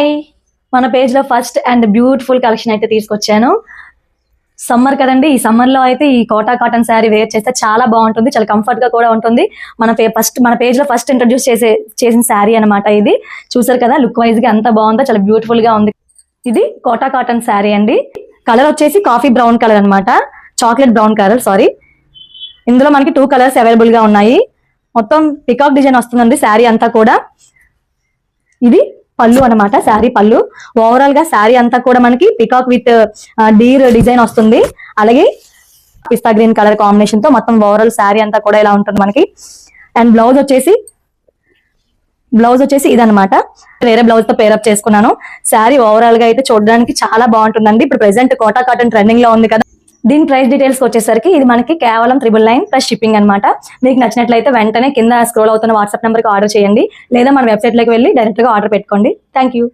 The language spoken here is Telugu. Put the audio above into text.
హాయ్, మన పేజ్ లో ఫస్ట్ అండ్ బ్యూటిఫుల్ కలెక్షన్ అయితే తీసుకొచ్చాను. సమ్మర్ కదండి, ఈ సమ్మర్ లో అయితే ఈ కోటా కాటన్ శారీ వేర్ చేస్తే చాలా బాగుంటుంది, చాలా కంఫర్ట్ గా కూడా ఉంటుంది. మన పేజ్ లో ఫస్ట్ ఇంట్రొడ్యూస్ చేసిన శారీ అనమాట. ఇది చూసారు కదా, లుక్ వైజ్ గా ఎంత బాగుందో, చాలా బ్యూటిఫుల్ గా ఉంది. ఇది కోటా కాటన్ శారీ అండి. కలర్ వచ్చేసి కాఫీ బ్రౌన్ కలర్ అనమాట, చాక్లెట్ బ్రౌన్ కలర్ సారీ. ఇందులో మనకి 2 కలర్స్ అవైలబుల్ గా ఉన్నాయి. మొత్తం పికాక్ డిజైన్ వస్తుందండి శారీ అంతా కూడా. ఇది పళ్ళు అనమాట, శారీ పళ్ళు. ఓవరాల్ గా శారీ అంతా కూడా మనకి పికాక్ విత్ డీర్ డిజైన్ వస్తుంది. అలాగే పిస్తా గ్రీన్ కలర్ కాంబినేషన్ తో మొత్తం ఓవరాల్ శారీ అంతా కూడా ఇలా ఉంటుంది మనకి. అండ్ బ్లౌజ్ వచ్చేసి ఇదనమాట, వేరే బ్లౌజ్ తో పేరప్ చేసుకున్నాను. శారీ ఓవరాల్ గా అయితే చూడడానికి చాలా బాగుంటుందండి. ఇప్పుడు ప్రెసెంట్ కోటా కాటన్ ట్రెండింగ్ లో ఉంది కదా. దీని ప్రైస్ డీటెయిల్స్ వచ్చేసరికి ఇది మనకి కేవలం 999 ప్లస్ షిప్పింగ్ అనమాట. మీకు నచ్చినట్లయితే వెంటనే కింద స్క్రోల్ అవుతున్న వాట్సాప్ నెంబర్కి ఆర్డర్ చేయండి, లేదా మన వెబ్సైట్ లోకి వెళ్ళి డైరెక్ట్ గా ఆర్డర్ పెట్టుకోండి. Thank you.